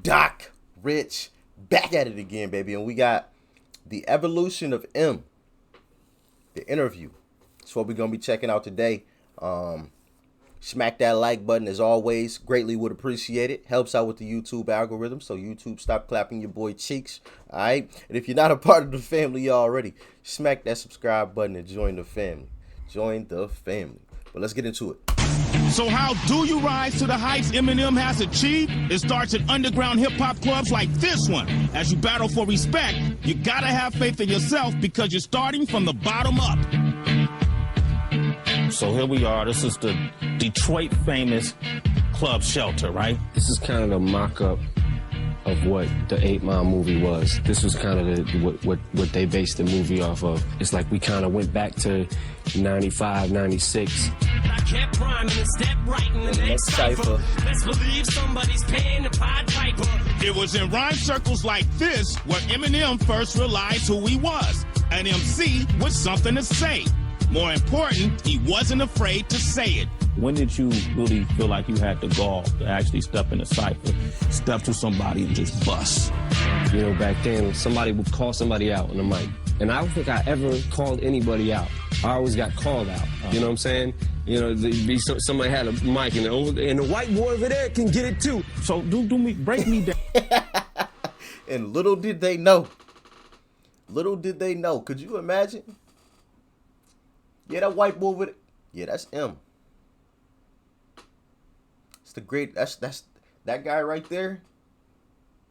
Doc, Rich, back at it again, baby. And we got the evolution of M, the interview. That's what we're going to be checking out today. Smack that like button as always. Greatly would appreciate it. Helps out with the YouTube algorithm. So YouTube, stop clapping your boy cheeks. All right. And if you're not a part of the family already, smack that subscribe button and join the family. Join the family. But let's get into it. So how do you rise to the heights Eminem has achieved? It starts at underground hip-hop clubs like this one. As you battle for respect, you gotta have faith in yourself because you're starting from the bottom up. So here we are. This is the Detroit famous Club Shelter, right? This is kind of the mock-up of what the 8 Mile movie was. This was kind of what they based the movie off of. It's like we kind of went back to 95, 96. I kept rhyming and step right in the next cipher. Let's believe somebody's paying the Pied Piper. It was in rhyme circles like this where Eminem first realized who he was. An MC with something to say. More important, he wasn't afraid to say it. When did you really feel like you had the gall to actually step in a cipher, step to somebody and just bust? You know, back then, somebody would call somebody out on the mic. And I don't think I ever called anybody out. I always got called out. You know what I'm saying? You know, somebody had a mic and the white boy over there can get it too. So break me down. And little did they know. Could you imagine? Yeah, that white boy with it. Yeah, that's M. It's the great. That's that guy right there.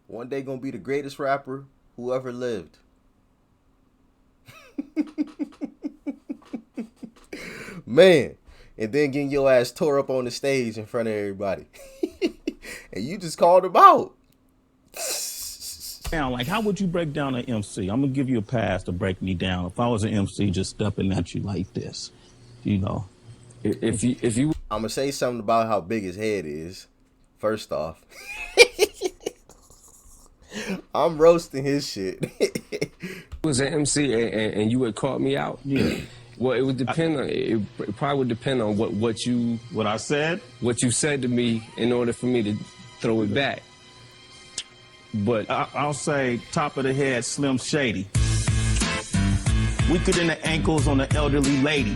One day gonna be the greatest rapper who ever lived. Man, and then getting your ass tore up on the stage in front of everybody, and you just called him out. Now, like, how would you break down an MC? I'm gonna give you a pass to break me down. If I was an MC, just stepping at you like this, you know. If you, I'm gonna say something about how big his head is. First off, I'm roasting his shit. was an MC and you had caught me out. Yeah. Well, it would depend on. It probably would depend on what I said. What you said to me in order for me to throw it back. But I'll say top of the head, Slim Shady. Weaker than the ankles on the elderly lady.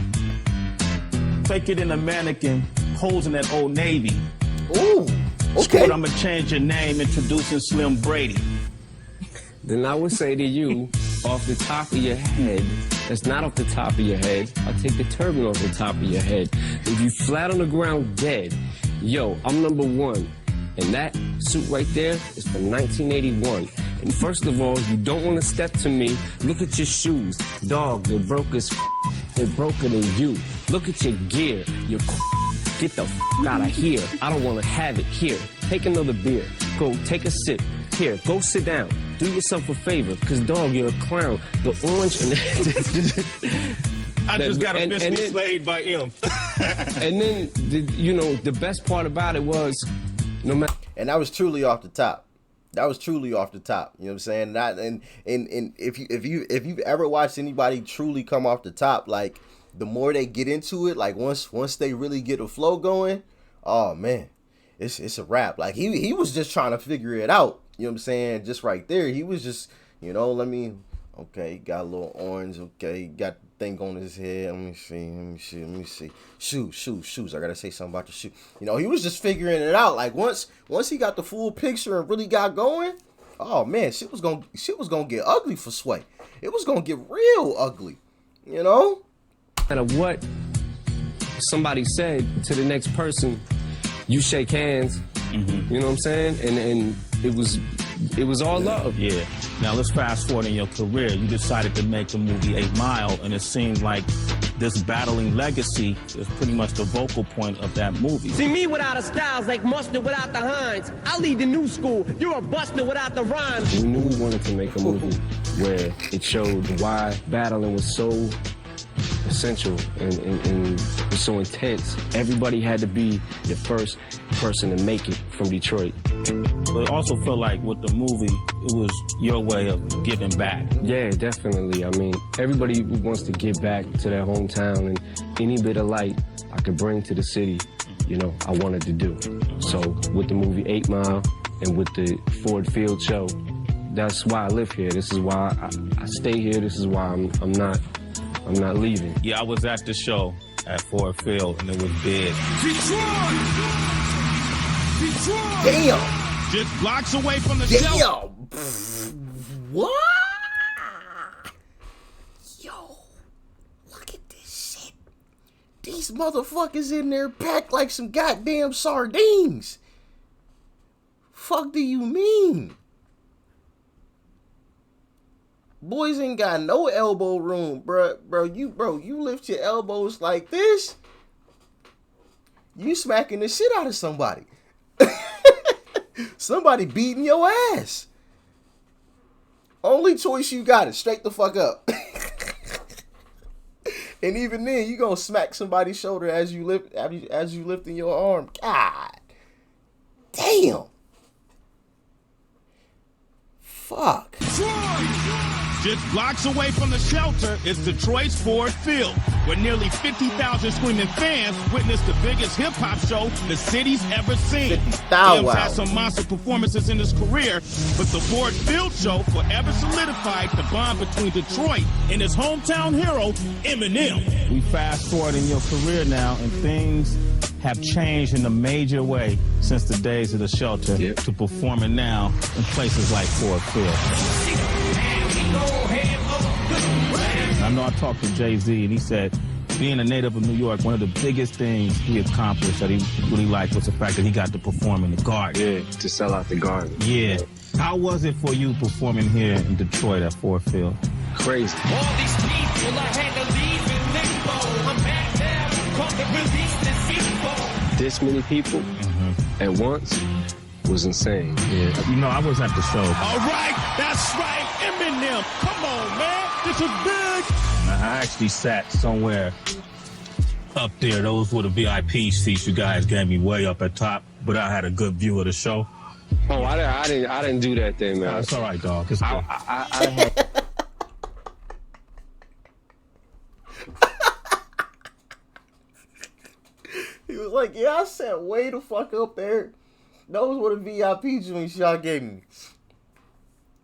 Fake it in a mannequin, holes in that Old Navy. Ooh, okay. I'm gonna change your name, introducing Slim Brady. Then I would say to you, off the top of your head, that's not off the top of your head, I'll take the turban off the top of your head. If you flat on the ground dead, yo, I'm number one. And that suit right there is from 1981. And first of all, you don't want to step to me. Look at your shoes. Dog, they're broke as they're broken than you. Look at your gear. Your get the out of here. I don't want to have it here. Take another beer. Go take a sip. Here, go sit down. Do yourself a favor. Because, dog, you're a clown. The orange and I just got officially slayed by M. And then, the best part about it was, no matter. And that was truly off the top. You know what I'm saying? And if you've ever watched anybody truly come off the top, like the more they get into it, like once they really get a flow going, oh man, it's a wrap. Like he was just trying to figure it out. You know what I'm saying? Just right there, he was just, okay, got a little orange. Okay, got the thing on his head. Let me see. Shoes. I gotta say something about the shoe. He was just figuring it out. Like once he got the full picture and really got going, oh man, shit was gonna get ugly for Sway. It was gonna get real ugly. No matter what somebody said to the next person, you shake hands. Mm-hmm. You know what I'm saying? And it was all love. Yeah. Now let's fast forward in your career. You decided to make the movie 8 Mile, and it seemed like this battling legacy is pretty much the vocal point of that movie. See me without a styles like mustard without the Heinz. I lead the new school. You're a buster without the rhymes. We knew we wanted to make a movie where it showed why battling was so essential and was so intense. Everybody had to be the first person to make it from Detroit. But it also felt like with the movie, it was your way of giving back. Yeah, definitely. I mean, everybody wants to give back to their hometown, and any bit of light I could bring to the city, I wanted to do. So with the movie 8 Mile, and with the Ford Field show. That's why I live here. This is why I stay here. This is why I'm not leaving. Yeah, I was at the show at Ford Field, and it was big. Detroit! Damn! Just blocks away from the Damn! What? Yo, look at this shit. These motherfuckers in there packed like some goddamn sardines. Fuck do you mean? Boys ain't got no elbow room, bro. You lift your elbows like this, you smacking the shit out of somebody. Somebody beating your ass. Only choice you got is straight the fuck up. And even then, you gonna smack somebody's shoulder as you lifting your arm. God damn. Fuck. Just blocks away from the shelter is Detroit's Ford Field, where nearly 50,000 screaming fans witnessed the biggest hip-hop show the city's ever seen. Em's had some monster performances in his career, but the Ford Field show forever solidified the bond between Detroit and his hometown hero, Eminem. We fast forward in your career now, and things have changed in a major way since the days of the shelter to performing now in places like Ford Field. I know I talked to Jay-Z, and he said being a native of New York, one of the biggest things he accomplished that he really liked was the fact that he got to perform in the Garden. Yeah, to sell out the Garden. Yeah. How was it for you performing here in Detroit at Ford Field? Crazy. All these people I had to leave in limbo. I'm back there, called to release this info. This many people at once was insane. Yeah. You know, I was at the show. All right, that's right, Eminem. Come on, man. This is big. I actually sat somewhere up there. Those were the VIP seats you guys gave me way up at top, but I had a good view of the show. Oh, I didn't do that thing, man. That's all right, dog. It's I had... He was like, yeah, I sat way the fuck up there. Those were the VIP joints y'all gave me.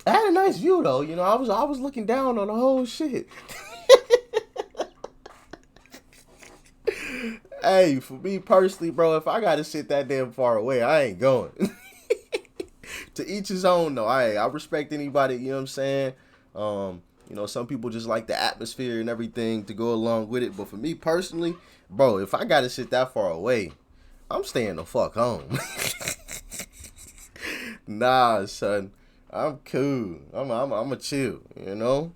I had a nice view though, you know. I was looking down on the whole shit. Hey, for me personally, bro, if I gotta sit that damn far away, I ain't going. To each his own though. I respect anybody, you know what I'm saying? You know, some people just like the atmosphere and everything to go along with it. But for me personally, bro, if I gotta sit that far away, I'm staying the fuck home. Nah, son. I'm cool. I'm a chill, you know?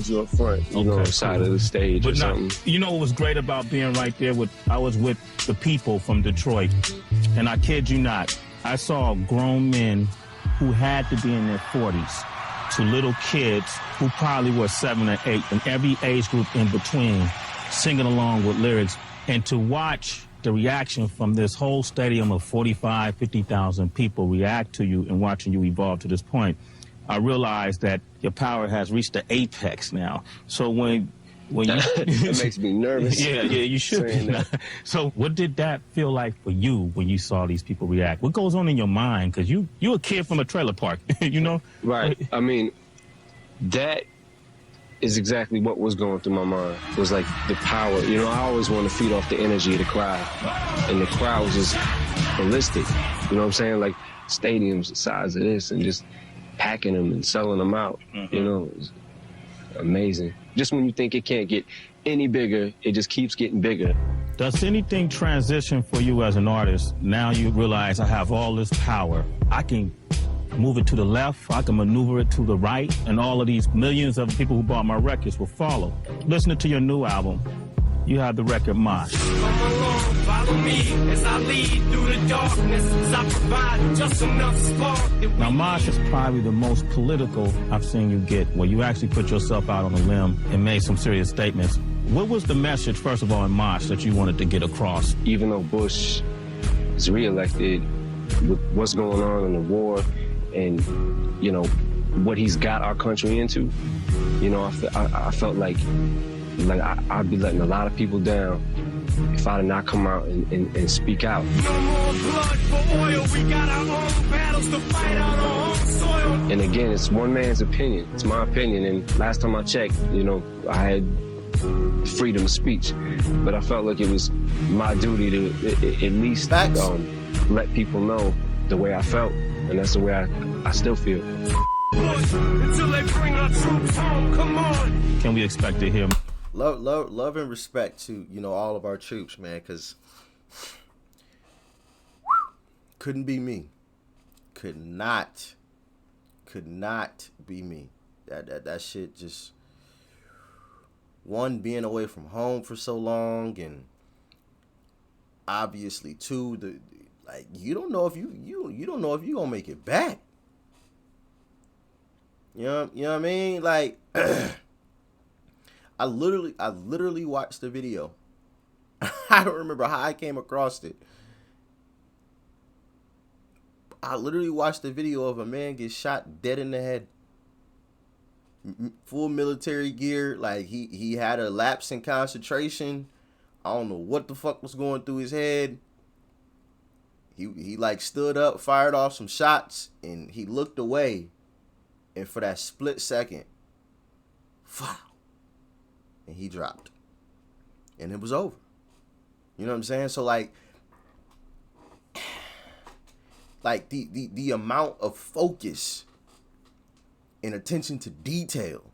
You up front, you know, side of the stage but or something. You know what was great about being right there I was with the people from Detroit, and I kid you not, I saw grown men who had to be in their 40s to little kids who probably were 7 or 8, and every age group in between, singing along with lyrics. And to watch the reaction from this whole stadium of 45, 50,000 people react to you and watching you evolve to this point, I realized that your power has reached the apex now. So when you... It makes me nervous. Yeah, you should be. So what did that feel like for you when you saw these people react? What goes on in your mind? Because you a kid from a trailer park, you know? Right. I mean, that is exactly what was going through my mind. It was like the power. You know, I always want to feed off the energy of the crowd. And the crowd was just ballistic. You know what I'm saying? Like stadiums the size of this and just packing them and selling them out. You know, it was amazing. Just when you think it can't get any bigger, it just keeps getting bigger. Does anything transition for you as an artist? Now you realize I have all this power. I can move it to the left, I can maneuver it to the right, and all of these millions of people who bought my records will follow. Listening to your new album, you have the record Mosh. Come along, follow me as I lead through the darkness, as I provide just enough spark. Now, Mosh is probably the most political I've seen you get, where you actually put yourself out on a limb and made some serious statements. What was the message, first of all, in Mosh that you wanted to get across? Even though Bush is reelected, with what's going on in the war and, you know, what he's got our country into, you know, I felt like I'd be letting a lot of people down if I'd not come out and speak out. No more blood for oil. We got our own battles to fight on our own soil. And again, it's one man's opinion. It's my opinion. And last time I checked, I had freedom of speech, but I felt like it was my duty to at least let people know the way I felt, and that's the way I still feel. Until they bring our troops home, come on. Can we expect to hear love and respect to all of our troops, man, because couldn't be me, could not be me. That shit just, one, being away from home for so long, and obviously two, you don't know if you don't know if you're gonna make it back. You know what I mean? Like, I literally watched the video. I don't remember how I came across it. I literally watched the video of a man get shot dead in the head. Full military gear. Like, he had a lapse in concentration. I don't know what the fuck was going through his head. He like stood up, fired off some shots, and he looked away. And for that split second, and he dropped. And it was over. You know what I'm saying? So like the amount of focus and attention to detail,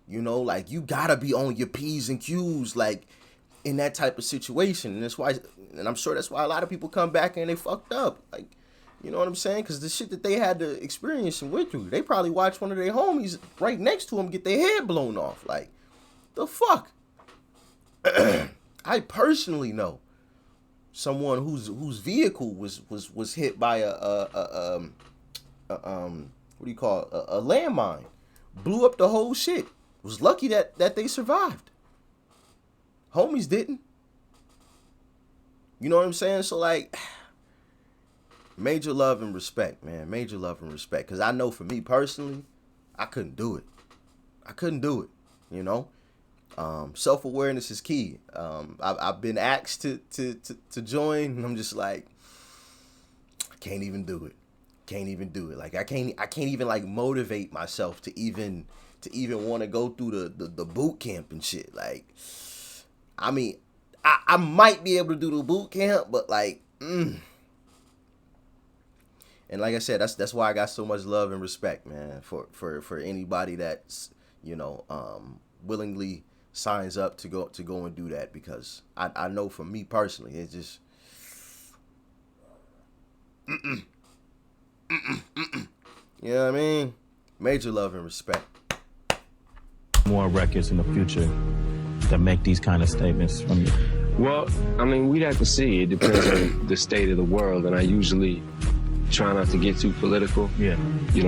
like you gotta be on your P's and Q's, like in that type of situation. And that's why, and I'm sure that's why a lot of people come back and they fucked up. Like, you know what I'm saying? Because the shit that they had to experience and went through, they probably watched one of their homies right next to them get their head blown off. Like, the fuck? I personally know someone whose vehicle was hit by a landmine, blew up the whole shit. Was lucky that they survived. Homies didn't. You know what I'm saying? So like, major love and respect, man. Major love and respect. Because I know for me personally, I couldn't do it. Self-awareness is key. I've been asked to join, and I'm just like, I can't even do it. Like, I can't even like motivate myself to even want to go through the boot camp and shit. Like, I mean, I might be able to do the boot camp, but like, And like I said, that's why I got so much love and respect, man, for anybody that's, willingly signs up to go and do that, because I know for me personally, it's just you know what I mean? Major love and respect. more records in the future that make these kind of statements from you? Well, I mean, we'd have to see. It depends on the state of the world, and I usually try not to get too political. Yeah.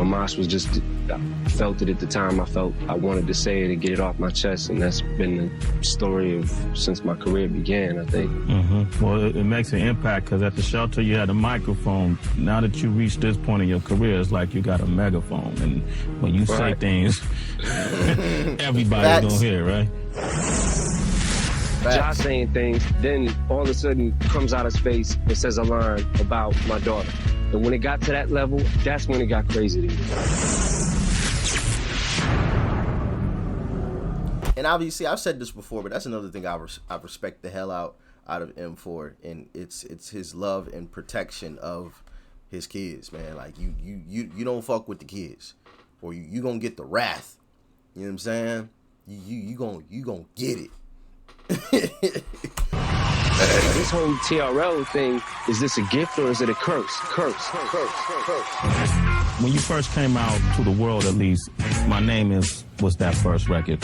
Moss was just, I felt it at the time. I felt I wanted to say it and get it off my chest, and that's been the story of since my career began, I think. Mm-hmm. Well, it makes an impact, because at the shelter you had a microphone. Now that you reached this point in your career, it's like you got a megaphone, and when you say things, everybody's gonna hear, right? Josh saying things, then all of a sudden comes out his face and says a line about my daughter. And when it got to that level, that's when it got crazy to me. And obviously, I've said this before, but that's another thing I respect the hell out of M for, and it's his love and protection of his kids, man. Like, you don't fuck with the kids, or you gonna get the wrath. You know what I'm saying? You gonna get it. This whole TRL thing, is this a gift or is it a curse? Curse. When you first came out to the world, at least, My Name was that first record.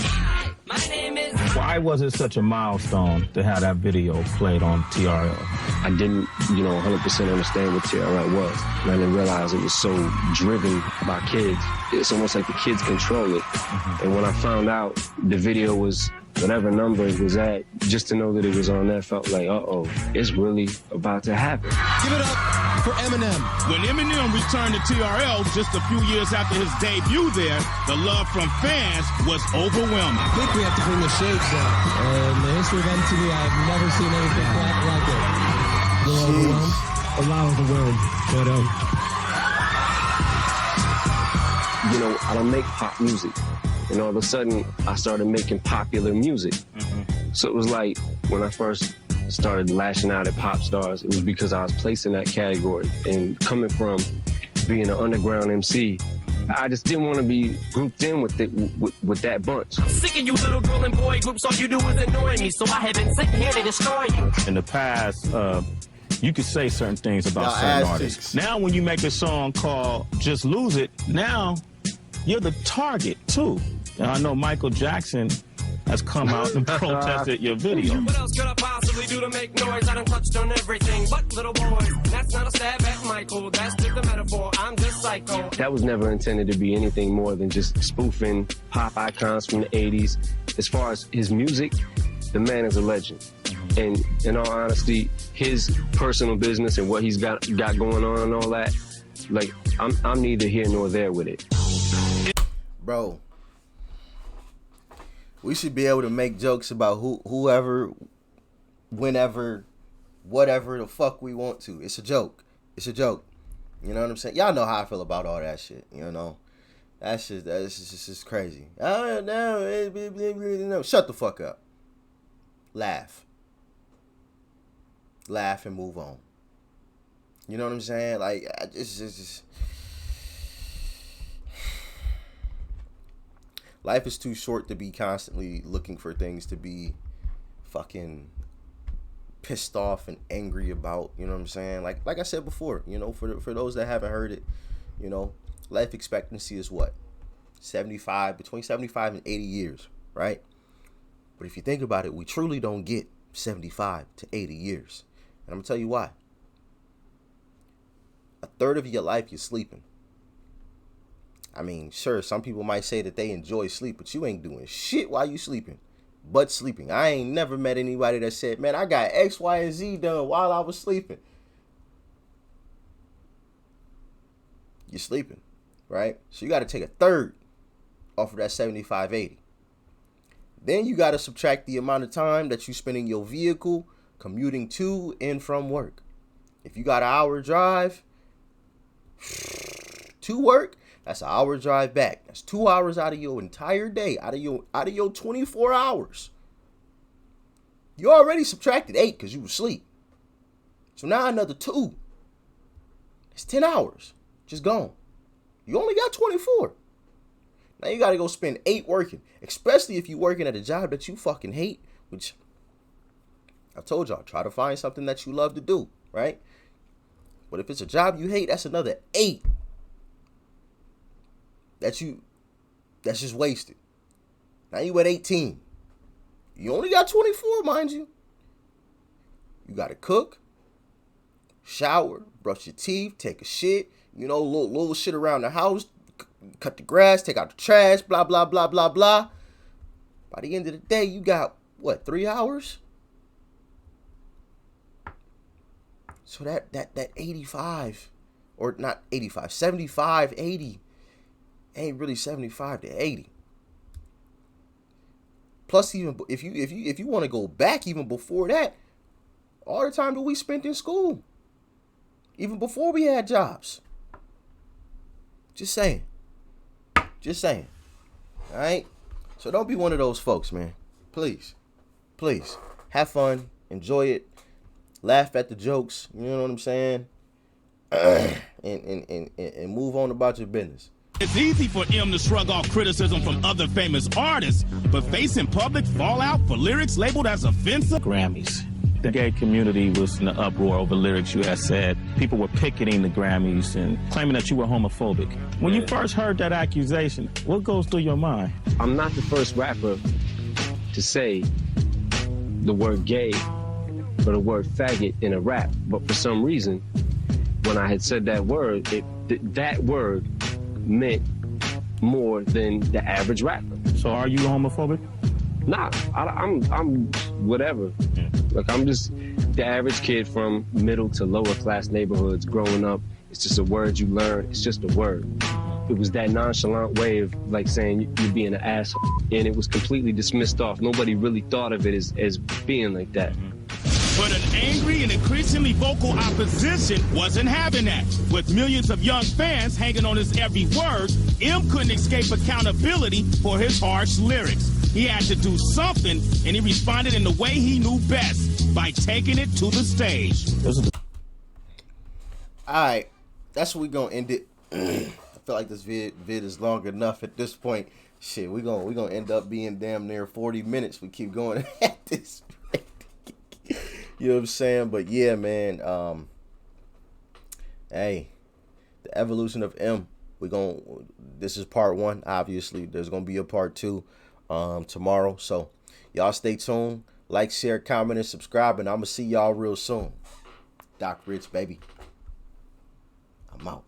My name is. Why was it such a milestone to have that video played on TRL? I didn't, 100% understand what TRL was. And I didn't realize it was so driven by kids. It's almost like the kids control it. Mm-hmm. And when I found out the video was whatever number it was at, just to know that it was on there felt like, it's really about to happen. Give it up for Eminem. When Eminem returned to TRL just a few years after his debut there, the love from fans was overwhelming. I think we have to bring the shades down. In the history of MTV, I've never seen anything quite like it. A little overwhelmed? Allow the word, but You know, I don't make pop music. And all of a sudden, I started making popular music. So it was like, when I first started lashing out at pop stars, it was because I was placed in that category. And coming from being an underground MC, I just didn't want to be grouped in with it, with that bunch. Sick of you little drooling boy groups, all you do is annoy me, so I have been sitting here to destroy you. In the past, you could say certain things about certain artists. Now when you make a song called Just Lose It, now you're the target too. And I know Michael Jackson has come out and protested your video. What else could I possibly do to make noise? I done touched on everything but little boys. That's not a stab at Michael, that's just a metaphor. I'm just psycho. That was never intended to be anything more than just spoofing pop icons from the 80s. As far as his music, the man is a legend. And in all honesty, his personal business and what he's got going on and all that, like, I'm neither here nor there with it. Bro, we should be able to make jokes about whoever, whenever, whatever the fuck we want to. It's a joke. It's a joke. You know what I'm saying? Y'all know how I feel about all that shit. You know, that's just crazy. Oh no, shut the fuck up. Laugh and move on. You know what I'm saying? Like, just life is too short to be constantly looking for things to be fucking pissed off and angry about. You know what I'm saying? Like I said before, you know, for those that haven't heard it, you know, life expectancy is what? 75, between 75 and 80 years, right? But if you think about it, we truly don't get 75 to 80 years. And I'm going to tell you why. A third of your life you're sleeping. I mean, sure, some people might say that they enjoy sleep, but you ain't doing shit while you sleeping. But sleeping. I ain't never met anybody that said, man, I got X, Y, and Z done while I was sleeping. You're sleeping, right? So you got to take a third off of that 75, 80. Then you got to subtract the amount of time that you spend in your vehicle commuting to and from work. If you got an hour drive to work, that's an hour drive back. That's 2 hours out of your entire day, out of your 24 hours. You already subtracted 8 because you was asleep. So now another 2. It's 10 hours. Just gone. You only got 24. Now you got to go spend 8 working, especially if you're working at a job that you fucking hate, which I told y'all, try to find something that you love to do, right? But if it's a job you hate, that's another 8 that's just wasted. Now you at 18. You only got 24, mind you. You got to cook, shower, brush your teeth, take a shit, you know, little shit around the house, cut the grass, take out the trash, blah, blah, blah, blah, blah. By the end of the day, you got, what, 3 hours? So that 85, or not 85, 75, 80, ain't really 75 to 80. Plus, even if you want to go back even before that, all the time that we spent in school, even before we had jobs. Just saying. All right? So don't be one of those folks, man. Please. Have fun. Enjoy it. Laugh at the jokes. You know what I'm saying? and move on about your business. It's easy for M to shrug off criticism from other famous artists, but facing public fallout for lyrics labeled as offensive? Grammys. The gay community was in an uproar over lyrics you had said. People were picketing the Grammys and claiming that you were homophobic. When you first heard that accusation, what goes through your mind? I'm not the first rapper to say the word gay or the word faggot in a rap, but for some reason, when I had said that word, that word meant more than the average rapper. So are you homophobic? Nah, I'm whatever. Look, I'm just the average kid from middle to lower class neighborhoods growing up. It's just a word you learn. It's just a word. It was that nonchalant way of like saying you're being an asshole, and it was completely dismissed off. Nobody really thought of it as being like that. But an angry and increasingly vocal opposition wasn't having that. With millions of young fans hanging on his every word, M couldn't escape accountability for his harsh lyrics. He had to do something, and he responded in the way he knew best, by taking it to the stage. Alright, that's where we gonna end it. I feel like this vid is long enough at this point. Shit, we gonna end up being damn near 40 minutes. We keep going at this rate. You know what I'm saying? But yeah, man. Hey, the evolution of M. This is part 1. Obviously, there's gonna be a part 2 tomorrow. So y'all stay tuned. Like, share, comment, and subscribe. And I'm gonna see y'all real soon. Doc Rich, baby. I'm out.